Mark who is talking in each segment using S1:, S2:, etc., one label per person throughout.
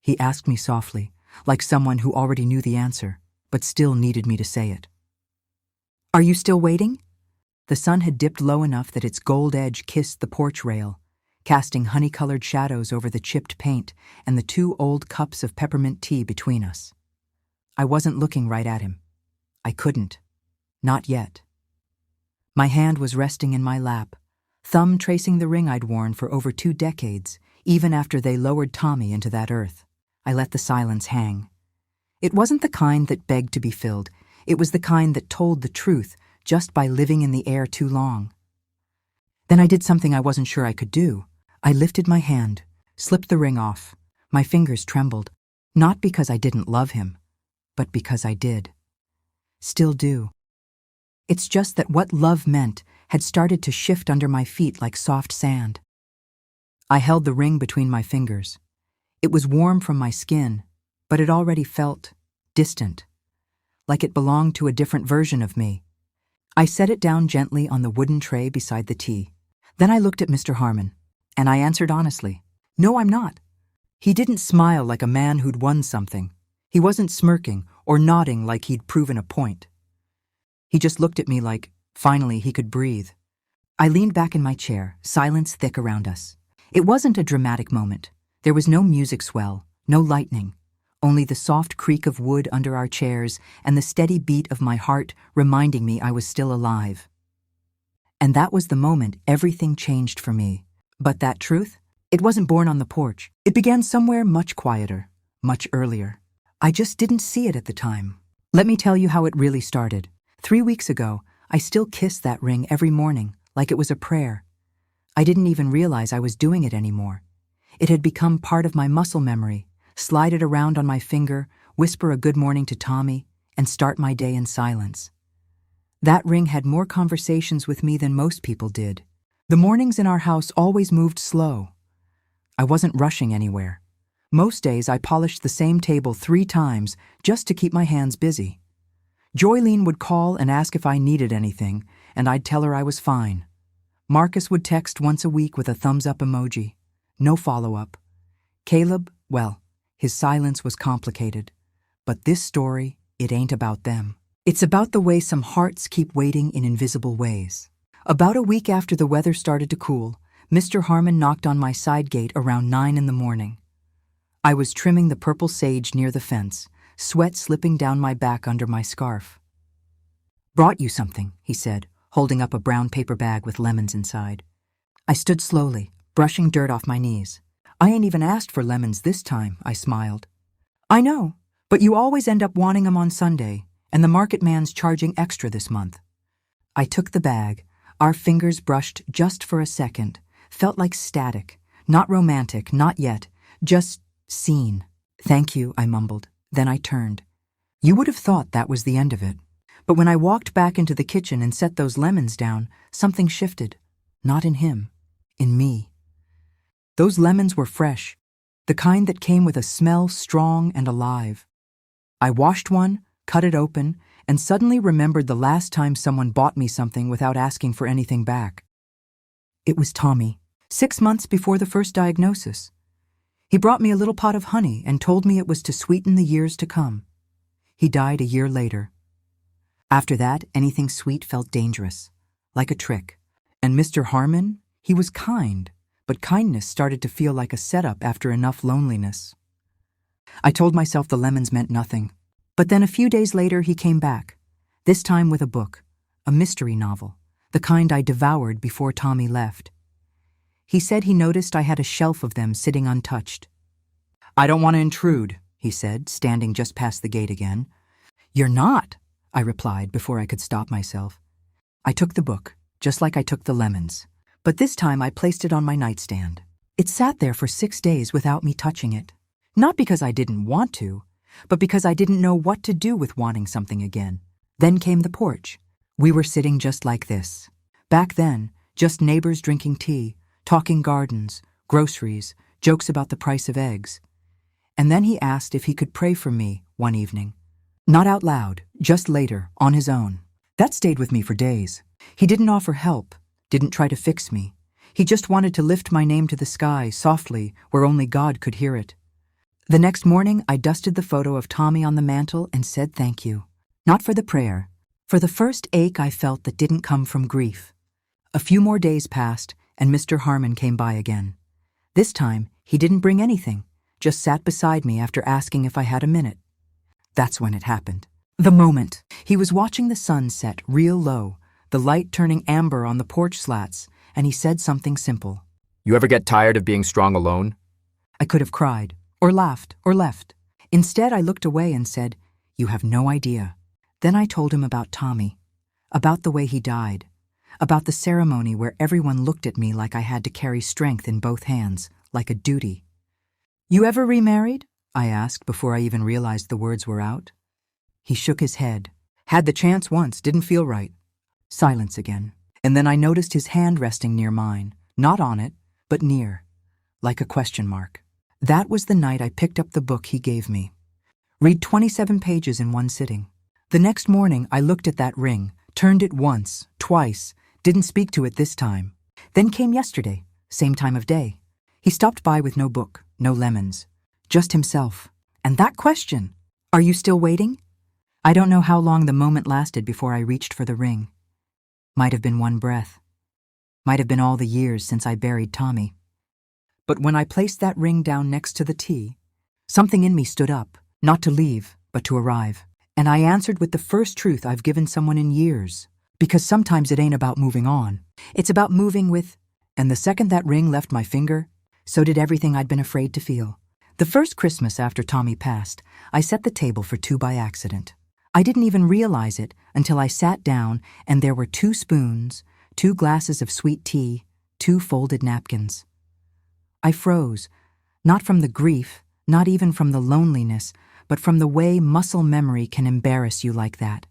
S1: he asked me softly, like someone who already knew the answer, but still needed me to say it. Are you still waiting? The sun had dipped low enough that its gold edge kissed the porch rail, casting honey-colored shadows over the chipped paint and the 2 old cups of peppermint tea between us. I wasn't looking right at him. I couldn't. Not yet. My hand was resting in my lap, thumb tracing the ring I'd worn for over 2 decades, even after they lowered Tommy into that earth. I let the silence hang. It wasn't the kind that begged to be filled. It was the kind that told the truth just by living in the air too long. Then I did something I wasn't sure I could do. I lifted my hand, slipped the ring off. My fingers trembled, not because I didn't love him, but because I did. Still do. It's just that what love meant had started to shift under my feet like soft sand. I held the ring between my fingers. It was warm from my skin, but it already felt distant, like it belonged to a different version of me. I set it down gently on the wooden tray beside the tea. Then I looked at Mr. Harmon, and I answered honestly, "No, I'm not." He didn't smile like a man who'd won something. He wasn't smirking or nodding like he'd proven a point. He just looked at me like, finally, he could breathe. I leaned back in my chair, silence thick around us. It wasn't a dramatic moment. There was no music swell, no lightning, only the soft creak of wood under our chairs and the steady beat of my heart reminding me I was still alive. And that was the moment everything changed for me. But that truth, it wasn't born on the porch. It began somewhere much quieter, much earlier. I just didn't see it at the time. Let me tell you how it really started. 3 weeks ago, I still kissed that ring every morning, like it was a prayer. I didn't even realize I was doing it anymore. It had become part of my muscle memory. Slide it around on my finger, whisper a good morning to Tommy, and start my day in silence. That ring had more conversations with me than most people did. The mornings in our house always moved slow. I wasn't rushing anywhere. Most days I polished the same table 3 times just to keep my hands busy. Joylene would call and ask if I needed anything, and I'd tell her I was fine. Marcus would text once a week with a thumbs-up emoji. No follow-up. Caleb, well, his silence was complicated. But this story, it ain't about them. It's about the way some hearts keep waiting in invisible ways. About a week after the weather started to cool, Mr. Harmon knocked on my side gate around 9 in the morning. I was trimming the purple sage near the fence, sweat slipping down my back under my scarf. "Brought you something," he said, holding up a brown paper bag with lemons inside. I stood slowly, brushing dirt off my knees. "I ain't even asked for lemons this time," I smiled. "I know, but you always end up wanting 'em on Sunday, and the market man's charging extra this month." I took the bag. Our fingers brushed just for a second, felt like static, not romantic, not yet, just seen. "Thank you," I mumbled. Then I turned. You would have thought that was the end of it. But when I walked back into the kitchen and set those lemons down, something shifted. Not in him, in me. Those lemons were fresh, the kind that came with a smell strong and alive. I washed one, cut it open, and suddenly remembered the last time someone bought me something without asking for anything back. It was Tommy, 6 months before the first diagnosis. He brought me a little pot of honey and told me it was to sweeten the years to come. He died a year later. After that, anything sweet felt dangerous, like a trick. And Mr. Harmon, he was kind, but kindness started to feel like a setup after enough loneliness. I told myself the lemons meant nothing. But then a few days later he came back, this time with a book, a mystery novel, the kind I devoured before Tommy left. He said he noticed I had a shelf of them sitting untouched. "I don't want to intrude," he said, standing just past the gate again. "You're not," I replied before I could stop myself. I took the book, just like I took the lemons, but this time I placed it on my nightstand. It sat there for 6 days without me touching it. Not because I didn't want to, but because I didn't know what to do with wanting something again. Then came the porch. We were sitting just like this. Back then, just neighbors drinking tea, talking gardens, groceries, jokes about the price of eggs. And then he asked if he could pray for me one evening. Not out loud, just later, on his own. That stayed with me for days. He didn't offer help, didn't try to fix me. He just wanted to lift my name to the sky softly where only God could hear it. The next morning, I dusted the photo of Tommy on the mantel and said thank you. Not for the prayer, for the first ache I felt that didn't come from grief. A few more days passed, and Mr. Harmon came by again. This time, he didn't bring anything, just sat beside me after asking if I had a minute. That's when it happened. The moment. He was watching the sun set real low, the light turning amber on the porch slats, and he said something simple.
S2: You ever get tired of being strong alone?
S1: I could have cried, or laughed, or left. Instead, I looked away and said, "You have no idea." Then I told him about Tommy, about the way he died, about the ceremony where everyone looked at me like I had to carry strength in both hands, like a duty. "You ever remarried?" I asked before I even realized the words were out. He shook his head. "Had the chance once, didn't feel right." Silence again. And then I noticed his hand resting near mine, not on it, but near, like a question mark. That was the night I picked up the book he gave me. Read 27 pages in one sitting. The next morning, I looked at that ring, turned it once, twice, didn't speak to it this time. Then came yesterday, same time of day. He stopped by with no book, no lemons, just himself. And that question, "Are you still waiting?" I don't know how long the moment lasted before I reached for the ring. Might have been one breath. Might have been all the years since I buried Tommy. But when I placed that ring down next to the tea, something in me stood up, not to leave, but to arrive. And I answered with the first truth I've given someone in years. Because sometimes it ain't about moving on. It's about moving with. And the second that ring left my finger, so did everything I'd been afraid to feel. The first Christmas after Tommy passed, I set the table for two by accident. I didn't even realize it until I sat down and there were 2 spoons, 2 glasses of sweet tea, 2 folded napkins. I froze, not from the grief, not even from the loneliness, but from the way muscle memory can embarrass you like that.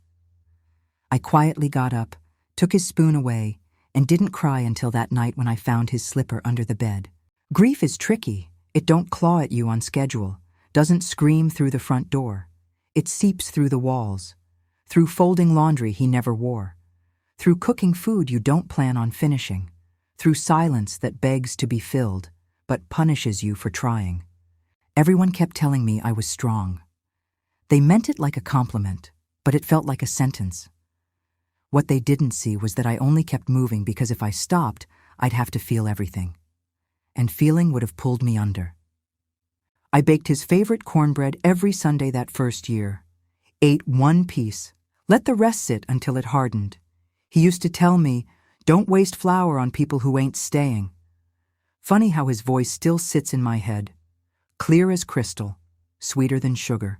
S1: I quietly got up, took his spoon away, and didn't cry until that night when I found his slipper under the bed. Grief is tricky. It don't claw at you on schedule, doesn't scream through the front door. It seeps through the walls, through folding laundry he never wore, through cooking food you don't plan on finishing, through silence that begs to be filled, but punishes you for trying. Everyone kept telling me I was strong. They meant it like a compliment, but it felt like a sentence. What they didn't see was that I only kept moving because if I stopped, I'd have to feel everything. And feeling would have pulled me under. I baked his favorite cornbread every Sunday that first year. Ate 1 piece. Let the rest sit until it hardened. He used to tell me, "Don't waste flour on people who ain't staying." Funny how his voice still sits in my head. Clear as crystal, sweeter than sugar.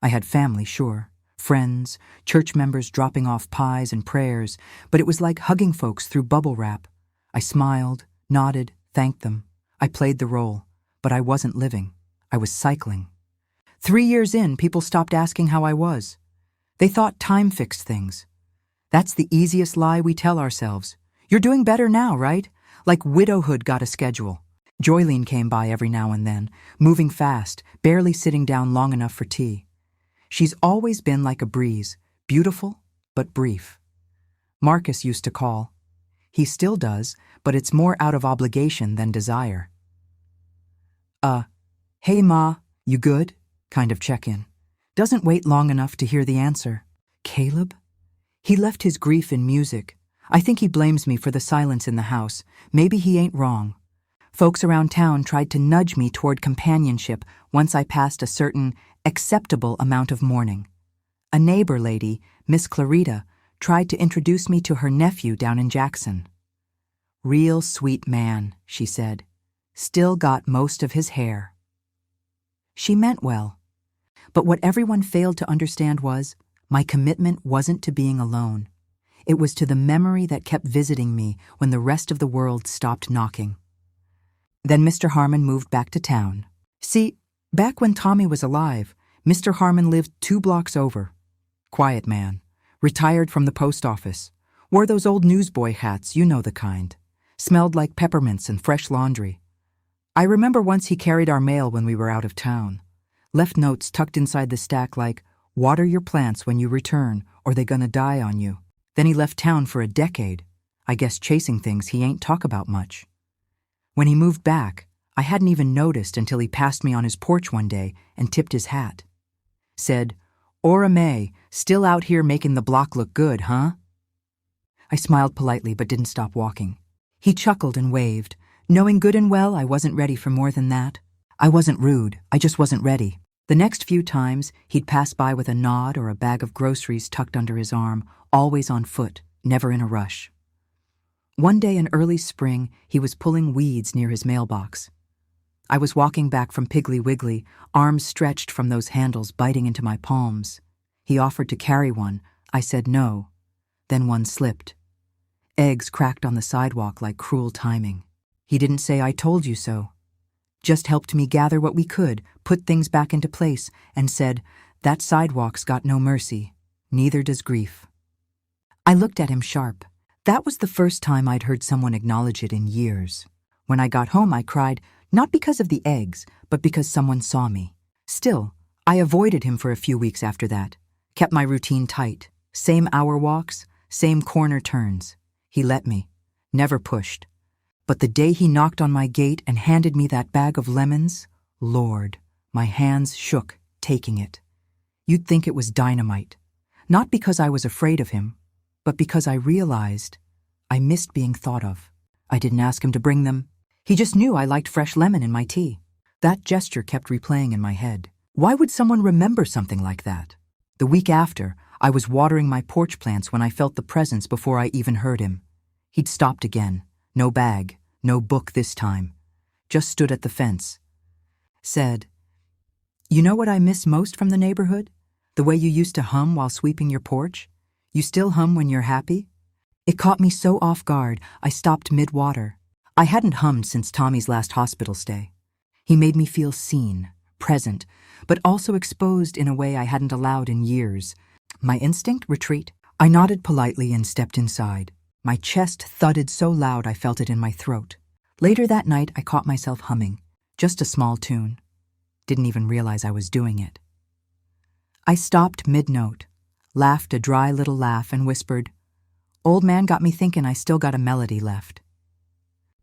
S1: I had family, sure. Friends, church members dropping off pies and prayers, but it was like hugging folks through bubble wrap. I smiled, nodded, thanked them. I played the role. But I wasn't living. I was cycling. 3 years in, people stopped asking how I was. They thought time fixed things. That's the easiest lie we tell ourselves. You're doing better now, right? Like widowhood got a schedule. Joylene came by every now and then, moving fast, barely sitting down long enough for tea. She's always been like a breeze, beautiful but brief. Marcus used to call. He still does, but it's more out of obligation than desire. "Hey Ma, you good?" kind of check-in. Doesn't wait long enough to hear the answer. Caleb? He left his grief in music. I think he blames me for the silence in the house. Maybe he ain't wrong. Folks around town tried to nudge me toward companionship once I passed a certain acceptable amount of mourning. A neighbor lady, Miss Clarita, tried to introduce me to her nephew down in Jackson. "Real sweet man," she said. "Still got most of his hair." She meant well. But what everyone failed to understand was, my commitment wasn't to being alone. It was to the memory that kept visiting me when the rest of the world stopped knocking. Then Mr. Harmon moved back to town. See, back when Tommy was alive, Mr. Harmon lived 2 blocks over. Quiet man, retired from the post office, wore those old newsboy hats, you know the kind, smelled like peppermints and fresh laundry. I remember once he carried our mail when we were out of town. Left notes tucked inside the stack like, "Water your plants when you return, or they gonna die on you." Then he left town for a decade. I guess chasing things he ain't talk about much. When he moved back, I hadn't even noticed until he passed me on his porch one day and tipped his hat. Said, "Ora Mae, still out here making the block look good, huh?" I smiled politely but didn't stop walking. He chuckled and waved, knowing good and well I wasn't ready for more than that. I wasn't rude, I just wasn't ready. The next few times, he'd pass by with a nod or a bag of groceries tucked under his arm, always on foot, never in a rush. One day in early spring, he was pulling weeds near his mailbox. I was walking back from Piggly Wiggly, arms stretched from those handles biting into my palms. He offered to carry one. I said no. Then one slipped. Eggs cracked on the sidewalk like cruel timing. He didn't say "I told you so." Just helped me gather what we could, put things back into place, and said, "That sidewalk's got no mercy. Neither does grief." I looked at him sharp. That was the first time I'd heard someone acknowledge it in years. When I got home, I cried, not because of the eggs, but because someone saw me. Still, I avoided him for a few weeks after that, kept my routine tight, same hour walks, same corner turns. He let me, never pushed. But the day he knocked on my gate and handed me that bag of lemons, Lord, my hands shook, taking it. You'd think it was dynamite. Not because I was afraid of him, but because I realized I missed being thought of. I didn't ask him to bring them. He just knew I liked fresh lemon in my tea. That gesture kept replaying in my head. Why would someone remember something like that? The week after, I was watering my porch plants when I felt the presence before I even heard him. He'd stopped again. No bag, no book this time. Just stood at the fence. Said, "You know what I miss most from the neighborhood? The way you used to hum while sweeping your porch? You still hum when you're happy?" It caught me so off guard, I stopped mid-water. I hadn't hummed since Tommy's last hospital stay. He made me feel seen, present, but also exposed in a way I hadn't allowed in years. My instinct? Retreat. I nodded politely and stepped inside. My chest thudded so loud I felt it in my throat. Later that night, I caught myself humming, just a small tune. Didn't even realize I was doing it. I stopped mid-note, laughed a dry little laugh and whispered, "Old man got me thinking I still got a melody left."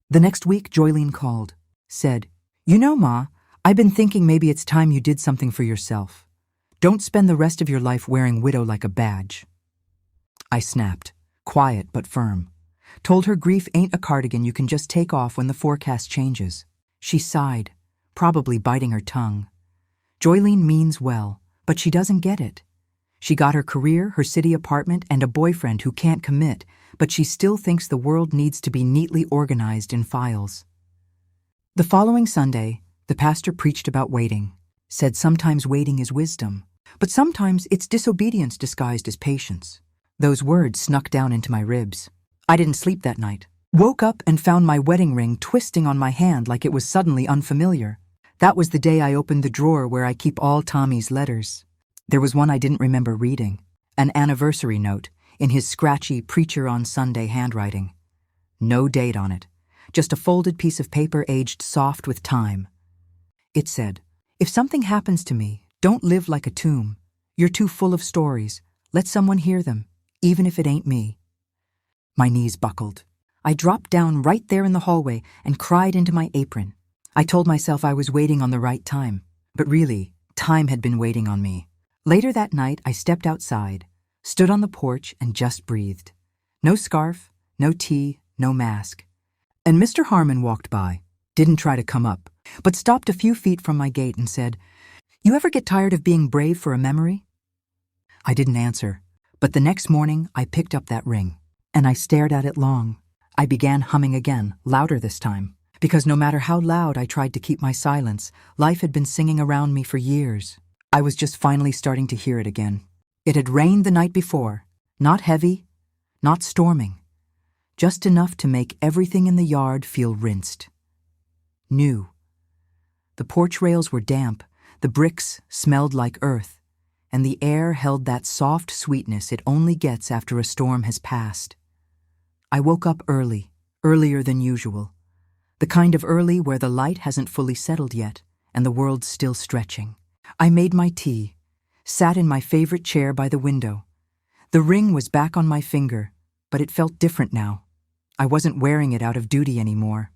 S1: The next week, Joylene called, said, "You know, Ma, I've been thinking maybe it's time you did something for yourself. Don't spend the rest of your life wearing widow like a badge." I snapped. Quiet but firm. Told her grief ain't a cardigan you can just take off when the forecast changes. She sighed, probably biting her tongue. Joylene means well, but she doesn't get it. She got her career, her city apartment, and a boyfriend who can't commit, but she still thinks the world needs to be neatly organized in files. The following Sunday, the pastor preached about waiting, said sometimes waiting is wisdom, but sometimes it's disobedience disguised as patience. Those words snuck down into my ribs. I didn't sleep that night. Woke up and found my wedding ring twisting on my hand like it was suddenly unfamiliar. That was the day I opened the drawer where I keep all Tommy's letters. There was one I didn't remember reading, an anniversary note in his scratchy Preacher on Sunday handwriting. No date on it, just a folded piece of paper aged soft with time. It said, "If something happens to me, don't live like a tomb. You're too full of stories. Let someone hear them. Even if it ain't me." My knees buckled. I dropped down right there in the hallway and cried into my apron. I told myself I was waiting on the right time, but really, time had been waiting on me. Later that night, I stepped outside, stood on the porch, and just breathed. No scarf, no tea, no mask. And Mr. Harmon walked by, didn't try to come up, but stopped a few feet from my gate and said, "You ever get tired of being brave for a memory?" I didn't answer. But the next morning, I picked up that ring, and I stared at it long. I began humming again, louder this time, because no matter how loud I tried to keep my silence, life had been singing around me for years. I was just finally starting to hear it again. It had rained the night before, not heavy, not storming, just enough to make everything in the yard feel rinsed. New. The porch rails were damp, the bricks smelled like earth, and the air held that soft sweetness it only gets after a storm has passed. I woke up early, earlier than usual. The kind of early where the light hasn't fully settled yet, and the world's still stretching. I made my tea, sat in my favorite chair by the window. The ring was back on my finger, but it felt different now. I wasn't wearing it out of duty anymore.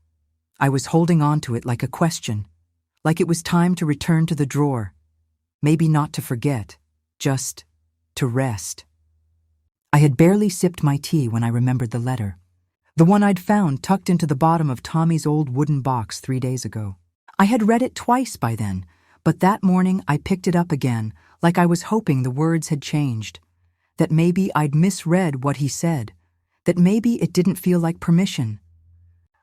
S1: I was holding on to it like a question, like it was time to return to the drawer. Maybe not to forget, just to rest. I had barely sipped my tea when I remembered the letter. The one I'd found tucked into the bottom of Tommy's old wooden box 3 days ago. I had read it twice by then, but that morning I picked it up again, like I was hoping the words had changed. That maybe I'd misread what he said. That maybe it didn't feel like permission.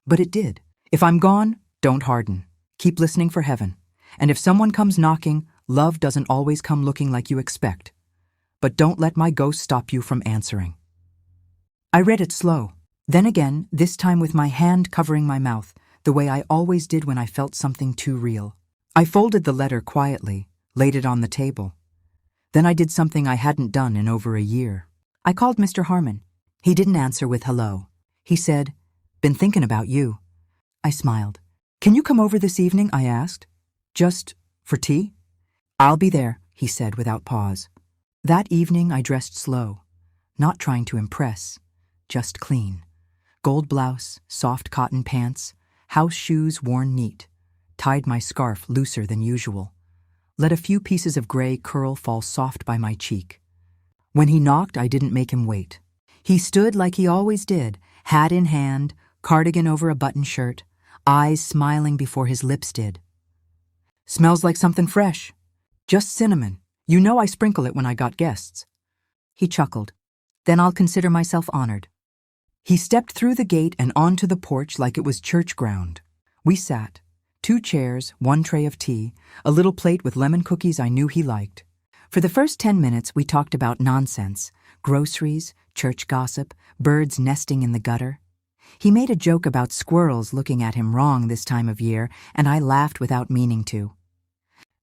S1: But it did. If I'm gone, don't harden. Keep listening for heaven. And if someone comes knocking, love doesn't always come looking like you expect. But don't let my ghost stop you from answering. I read it slow. Then again, this time with my hand covering my mouth, the way I always did when I felt something too real. I folded the letter quietly, laid it on the table. Then I did something I hadn't done in over a year. I called Mr. Harmon. He didn't answer with hello. He said, "Been thinking about you." I smiled. "Can you come over this evening?" I asked. "Just for tea?" "I'll be there," he said without pause. That evening I dressed slow, not trying to impress, just clean. Gold blouse, soft cotton pants, house shoes worn neat, tied my scarf looser than usual. Let a few pieces of gray curl fall soft by my cheek. When he knocked, I didn't make him wait. He stood like he always did, hat in hand, cardigan over a button shirt, eyes smiling before his lips did. "Smells like something fresh. Just cinnamon. You know I sprinkle it when I got guests." He chuckled. "Then I'll consider myself honored." He stepped through the gate and onto the porch like it was church ground. We sat. 2 chairs, 1 tray of tea, a little plate with lemon cookies I knew he liked. For the first 10 minutes, we talked about nonsense, groceries, church gossip, birds nesting in the gutter. He made a joke about squirrels looking at him wrong this time of year, and I laughed without meaning to.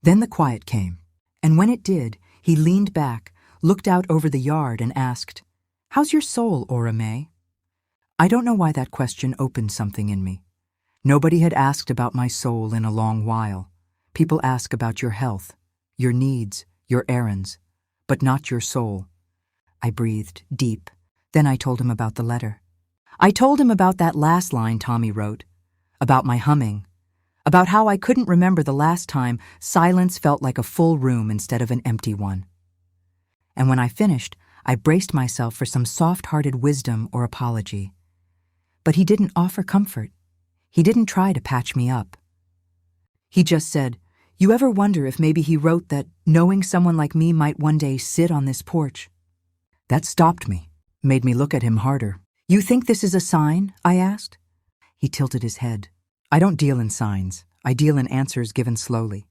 S1: Then the quiet came, and when it did, he leaned back, looked out over the yard and asked, "How's your soul, Ora Mae?" I don't know why that question opened something in me. Nobody had asked about my soul in a long while. People ask about your health, your needs, your errands, but not your soul. I breathed deep. Then I told him about the letter. I told him about that last line Tommy wrote, about my humming, about how I couldn't remember the last time silence felt like a full room instead of an empty one. And when I finished, I braced myself for some soft-hearted wisdom or apology. But he didn't offer comfort. He didn't try to patch me up. He just said, "You ever wonder if maybe he wrote that knowing someone like me might one day sit on this porch?" That stopped me, made me look at him harder. "You think this is a sign?" I asked. He tilted his head. "I don't deal in signs. I deal in answers given slowly."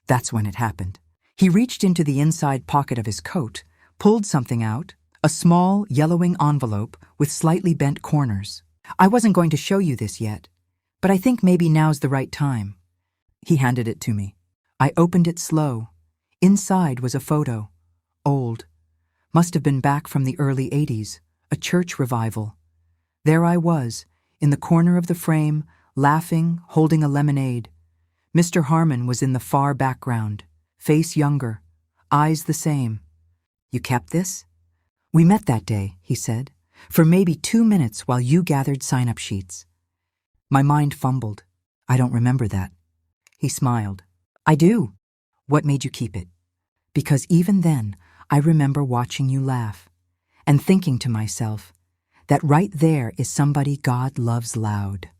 S1: That's when it happened. He reached into the inside pocket of his coat, pulled something out, a small, yellowing envelope with slightly bent corners. "I wasn't going to show you this yet, but I think maybe now's the right time." He handed it to me. I opened it slow. Inside was a photo. Old. Must have been back from the early 80s, a church revival. There I was, in the corner of the frame, laughing, holding a lemonade. Mr. Harmon was in the far background, face younger, eyes the same. "You kept this?" "We met that day," he said, "for maybe 2 minutes while you gathered sign-up sheets." My mind fumbled. "I don't remember that." He smiled. "I do." "What made you keep it?" "Because even then, I remember watching you laugh and thinking to myself, that right there is somebody God loves loud."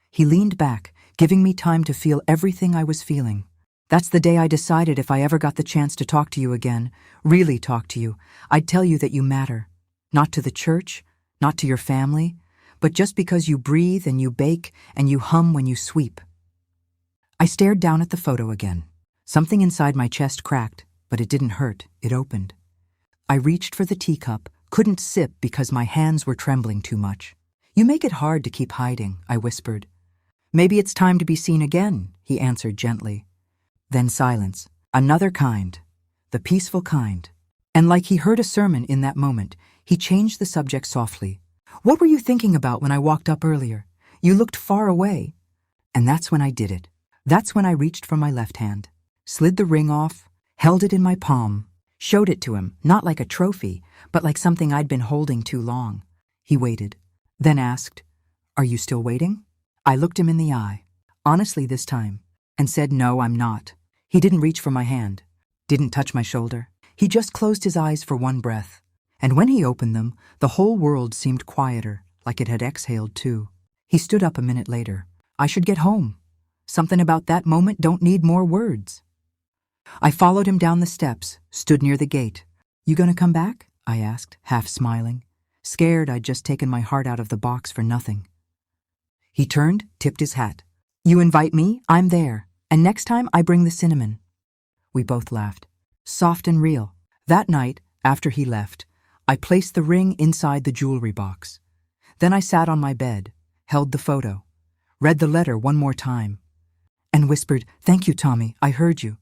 S1: He leaned back, giving me time to feel everything I was feeling. "That's the day I decided if I ever got the chance to talk to you again, really talk to you, I'd tell you that you matter. Not to the church, not to your family, but just because you breathe and you bake and you hum when you sweep." I stared down at the photo again. Something inside my chest cracked, but it didn't hurt. It opened. I reached for the teacup, couldn't sip because my hands were trembling too much. "You make it hard to keep hiding," I whispered. "Maybe it's time to be seen again," he answered gently. Then silence. Another kind. The peaceful kind. And like he heard a sermon in that moment, he changed the subject softly. "What were you thinking about when I walked up earlier? You looked far away." And that's when I did it. That's when I reached for my left hand, slid the ring off, held it in my palm, showed it to him, not like a trophy, but like something I'd been holding too long. He waited, then asked, "Are you still waiting?" I looked him in the eye, honestly this time, and said, "No, I'm not." He didn't reach for my hand, didn't touch my shoulder. He just closed his eyes for one breath. And when he opened them, the whole world seemed quieter, like it had exhaled too. He stood up a minute later. I should get home. Something about that moment don't need more words. I followed him down the steps, stood near the gate. "You gonna come back?" I asked, half smiling, scared I'd just taken my heart out of the box for nothing. He turned, tipped his hat. "You invite me, I'm there, and next time I bring the cinnamon." We both laughed. Soft and real. That night, after he left, I placed the ring inside the jewelry box. Then I sat on my bed, held the photo, read the letter one more time, and whispered, "Thank you, Tommy, I heard you."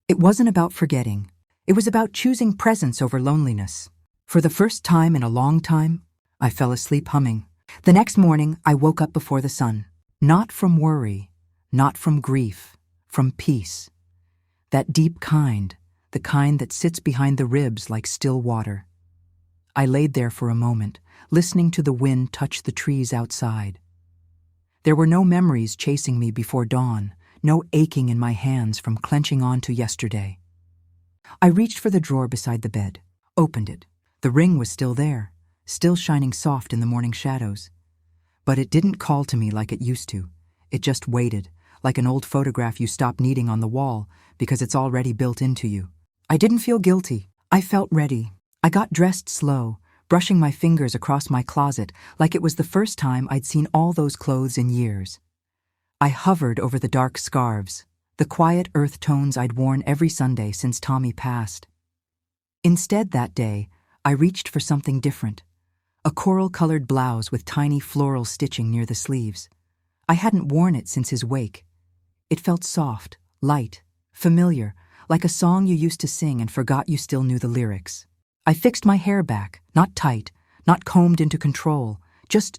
S1: It wasn't about forgetting. It was about choosing presence over loneliness. For the first time in a long time, I fell asleep humming. The next morning, I woke up before the sun. Not from worry, not from grief, from peace. That deep kind, the kind that sits behind the ribs like still water. I laid there for a moment, listening to the wind touch the trees outside. There were no memories chasing me before dawn, no aching in my hands from clenching on to yesterday. I reached for the drawer beside the bed, opened it. The ring was still there, still shining soft in the morning shadows. But it didn't call to me like it used to. It just waited, like an old photograph you stop needing on the wall because it's already built into you. I didn't feel guilty. I felt ready. I got dressed slow, brushing my fingers across my closet like it was the first time I'd seen all those clothes in years. I hovered over the dark scarves, the quiet earth tones I'd worn every Sunday since Tommy passed. Instead that day, I reached for something different. A coral-colored blouse with tiny floral stitching near the sleeves. I hadn't worn it since his wake. It felt soft, light, familiar, like a song you used to sing and forgot you still knew the lyrics. I fixed my hair back, not tight, not combed into control, just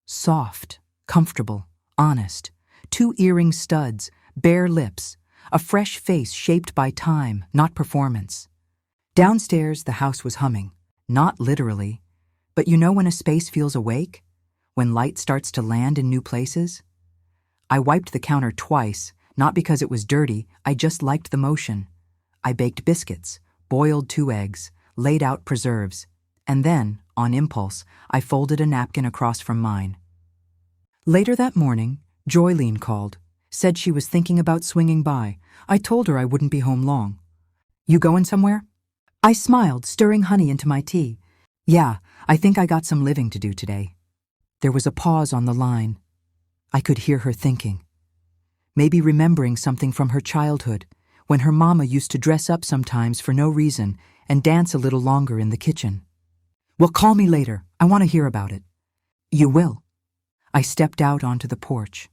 S1: soft, comfortable, honest. 2 earring studs, bare lips, a fresh face shaped by time, not performance. Downstairs, the house was humming, not literally, but you know when a space feels awake? When light starts to land in new places? I wiped the counter twice, not because it was dirty, I just liked the motion. I baked biscuits, boiled 2 eggs, laid out preserves, and then, on impulse, I folded a napkin across from mine. Later that morning, Joylene called, said she was thinking about swinging by. I told her I wouldn't be home long. "You going somewhere?" I smiled, stirring honey into my tea. "Yeah, I think I got some living to do today." There was a pause on the line. I could hear her thinking. Maybe remembering something from her childhood, when her mama used to dress up sometimes for no reason and dance a little longer in the kitchen. "Well, call me later. I want to hear about it." "You will." I stepped out onto the porch.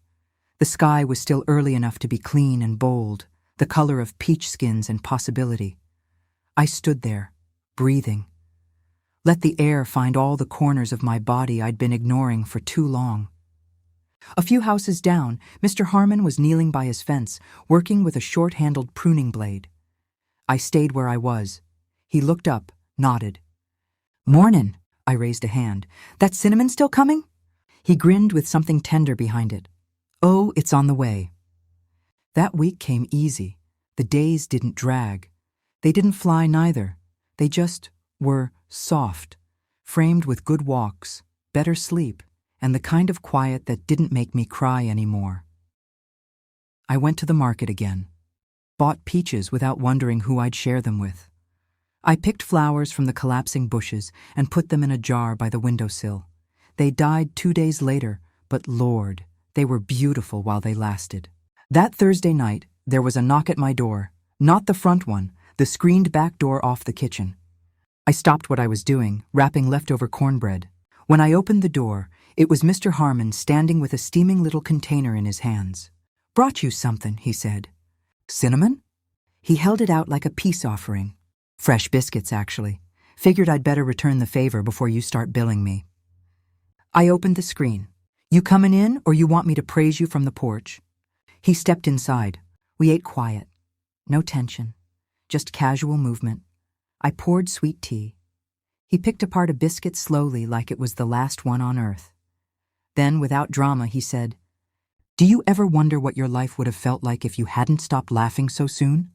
S1: The sky was still early enough to be clean and bold, the color of peach skins and possibility. I stood there, breathing. Let the air find all the corners of my body I'd been ignoring for too long. A few houses down, Mr. Harmon was kneeling by his fence, working with a short-handled pruning blade. I stayed where I was. He looked up, nodded. "Mornin'," I raised a hand. "That cinnamon still coming?" He grinned with something tender behind it. "Oh, it's on the way." That week came easy. The days didn't drag. They didn't fly neither. They just were soft, framed with good walks, better sleep, and the kind of quiet that didn't make me cry anymore. I went to the market again, bought peaches without wondering who I'd share them with. I picked flowers from the collapsing bushes and put them in a jar by the windowsill. They died 2 days later, but Lord, they were beautiful while they lasted. That Thursday night, there was a knock at my door. Not the front one, the screened back door off the kitchen. I stopped what I was doing, wrapping leftover cornbread. When I opened the door, it was Mr. Harmon standing with a steaming little container in his hands. "Brought you something," he said. "Cinnamon?" He held it out like a peace offering. "Fresh biscuits, actually. Figured I'd better return the favor before you start billing me." I opened the screen. "You coming in, or you want me to praise you from the porch?" He stepped inside. We ate quiet. No tension. Just casual movement. I poured sweet tea. He picked apart a biscuit slowly like it was the last one on earth. Then, without drama, he said, "Do you ever wonder what your life would have felt like if you hadn't stopped laughing so soon?"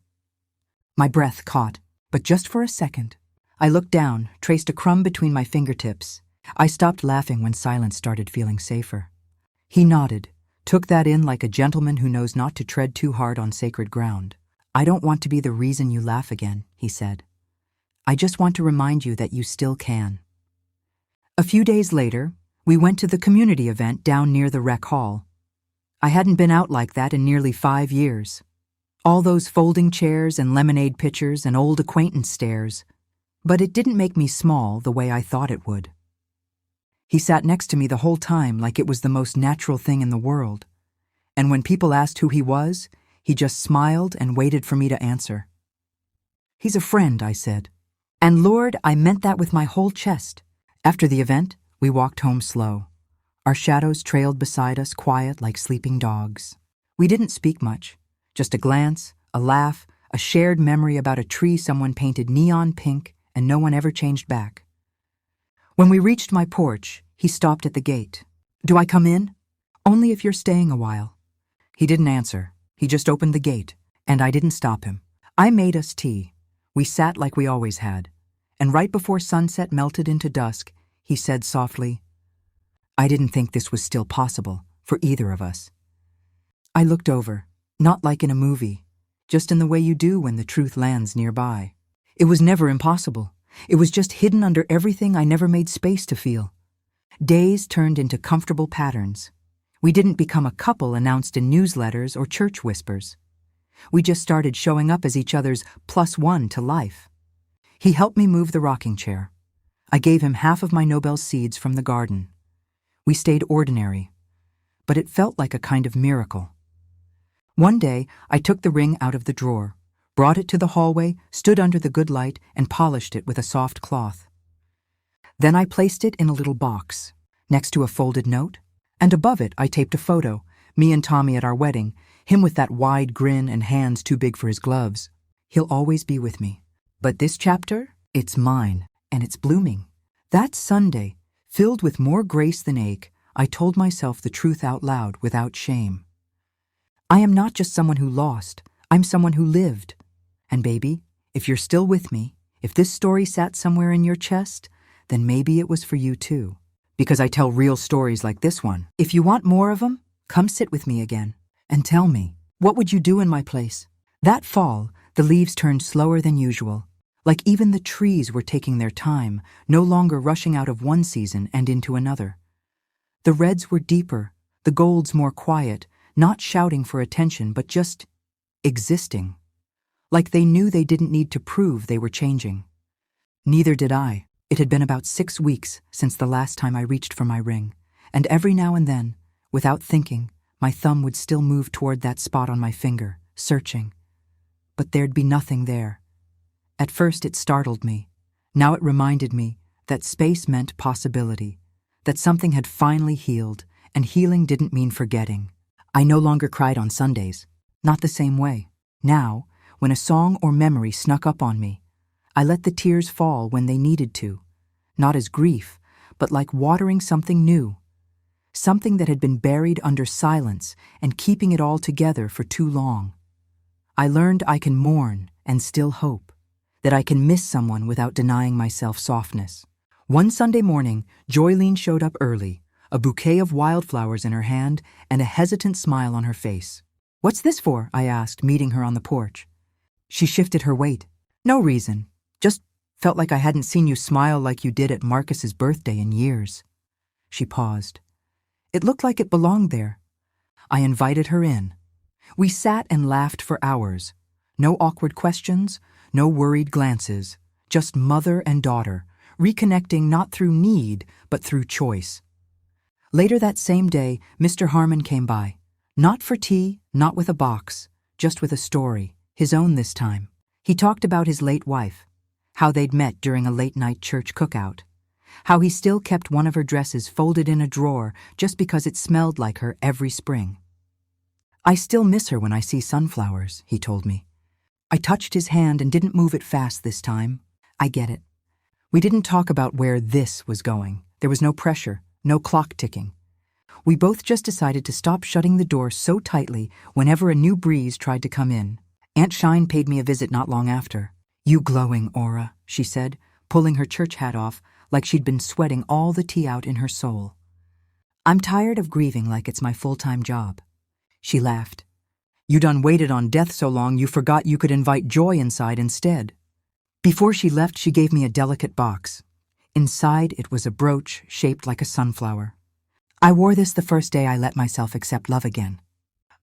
S1: My breath caught, but just for a second. I looked down, traced a crumb between my fingertips. I stopped laughing when silence started feeling safer. He nodded, took that in like a gentleman who knows not to tread too hard on sacred ground. "I don't want to be the reason you laugh again," he said. "I just want to remind you that you still can." A few days later, we went to the community event down near the rec hall. I hadn't been out like that in nearly 5 years. All those folding chairs and lemonade pitchers and old acquaintance stares. But it didn't make me small the way I thought it would. He sat next to me the whole time like it was the most natural thing in the world. And when people asked who he was, he just smiled and waited for me to answer. "He's a friend," I said. And Lord, I meant that with my whole chest. After the event, we walked home slow. Our shadows trailed beside us, quiet like sleeping dogs. We didn't speak much, just a glance, a laugh, a shared memory about a tree someone painted neon pink and no one ever changed back. When we reached my porch, he stopped at the gate. "Do I come in?" "Only if you're staying a while." He didn't answer. He just opened the gate, and I didn't stop him. I made us tea. We sat like we always had, and right before sunset melted into dusk, he said softly, "I didn't think this was still possible for either of us." I looked over, not like in a movie, just in the way you do when the truth lands nearby. It was never impossible. It was just hidden under everything I never made space to feel. Days turned into comfortable patterns. We didn't become a couple announced in newsletters or church whispers. We just started showing up as each other's +1 to life. He helped me move the rocking chair. I gave him half of my Nobel seeds from the garden. We stayed ordinary, but it felt like a kind of miracle. One day, I took the ring out of the drawer, brought it to the hallway, stood under the good light, and polished it with a soft cloth. Then I placed it in a little box, next to a folded note, and above it I taped a photo, me and Tommy at our wedding, him with that wide grin and hands too big for his gloves. He'll always be with me. But this chapter, it's mine, and it's blooming. That Sunday, filled with more grace than ache, I told myself the truth out loud without shame. I am not just someone who lost, I'm someone who lived. And baby, if you're still with me, if this story sat somewhere in your chest, then maybe it was for you too. Because I tell real stories like this one. If you want more of them, come sit with me again and tell me, what would you do in my place? That fall, the leaves turned slower than usual, like even the trees were taking their time, no longer rushing out of one season and into another. The reds were deeper, the golds more quiet, not shouting for attention but just existing. Like they knew they didn't need to prove they were changing. Neither did I. It had been about 6 weeks since the last time I reached for my ring, and every now and then, without thinking, my thumb would still move toward that spot on my finger, searching. But there'd be nothing there. At first it startled me. Now it reminded me that space meant possibility, that something had finally healed, and healing didn't mean forgetting. I no longer cried on Sundays, not the same way. Now, when a song or memory snuck up on me, I let the tears fall when they needed to, not as grief, but like watering something new, something that had been buried under silence and keeping it all together for too long. I learned I can mourn and still hope, that I can miss someone without denying myself softness. One Sunday morning, Joylene showed up early, a bouquet of wildflowers in her hand and a hesitant smile on her face. "What's this for?" I asked, meeting her on the porch. She shifted her weight. "No reason. Just felt like I hadn't seen you smile like you did at Marcus's birthday in years." She paused. It looked like it belonged there. I invited her in. We sat and laughed for hours. No awkward questions, no worried glances, just mother and daughter, reconnecting not through need, but through choice. Later that same day, Mr. Harmon came by. Not for tea, not with a box, just with a story, his own this time. He talked about his late wife, how they'd met during a late-night church cookout, how he still kept one of her dresses folded in a drawer just because it smelled like her every spring. "I still miss her when I see sunflowers," he told me. I touched his hand and didn't move it fast this time. I get it. We didn't talk about where this was going. There was no pressure, no clock ticking. We both just decided to stop shutting the door so tightly whenever a new breeze tried to come in. Aunt Shine paid me a visit not long after. "You glowing, Ora," she said, pulling her church hat off like she'd been sweating all the tea out in her soul. "I'm tired of grieving like it's my full-time job." She laughed. "You done waited on death so long you forgot you could invite joy inside instead." Before she left, she gave me a delicate box. Inside, it was a brooch shaped like a sunflower. I wore this the first day I let myself accept love again.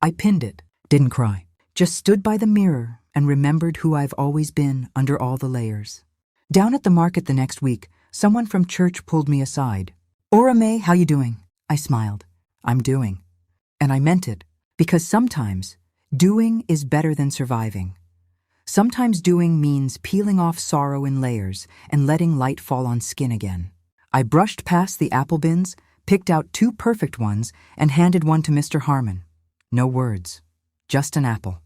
S1: I pinned it, didn't cry, just stood by the mirror and remembered who I've always been under all the layers. Down at the market the next week, someone from church pulled me aside. "Ora Mae, how you doing?" I smiled. "I'm doing." And I meant it, because sometimes doing is better than surviving. Sometimes doing means peeling off sorrow in layers and letting light fall on skin again. I brushed past the apple bins, picked out 2 perfect ones, and handed one to Mr. Harmon. No words, just an apple.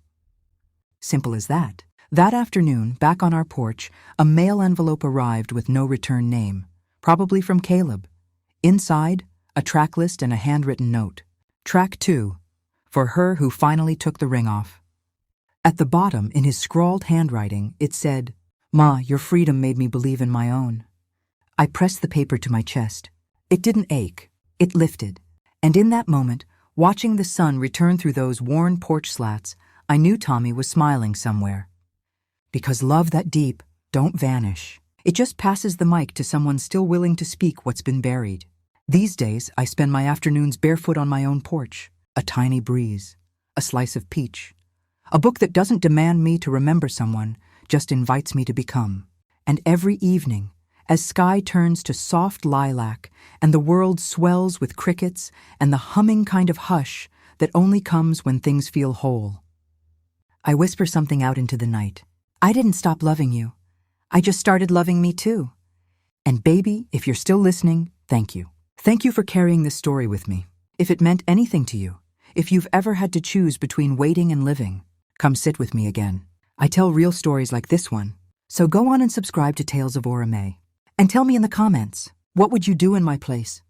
S1: Simple as that. That afternoon, back on our porch, a mail envelope arrived with no return name, probably from Caleb. Inside, a track list and a handwritten note. Track 2, for her who finally took the ring off. At the bottom, in his scrawled handwriting, it said, "Ma, your freedom made me believe in my own." I pressed the paper to my chest. It didn't ache. It lifted. And in that moment, watching the sun return through those worn porch slats, I knew Tommy was smiling somewhere. Because love that deep don't vanish. It just passes the mic to someone still willing to speak what's been buried. These days, I spend my afternoons barefoot on my own porch. A tiny breeze. A slice of peach. A book that doesn't demand me to remember someone, just invites me to become. And every evening, as sky turns to soft lilac and the world swells with crickets and the humming kind of hush that only comes when things feel whole, I whisper something out into the night. I didn't stop loving you. I just started loving me too. And baby, if you're still listening, thank you. Thank you for carrying this story with me. If it meant anything to you, if you've ever had to choose between waiting and living, come sit with me again. I tell real stories like this one. So go on and subscribe to Tales of Ora Mae. And tell me in the comments, what would you do in my place?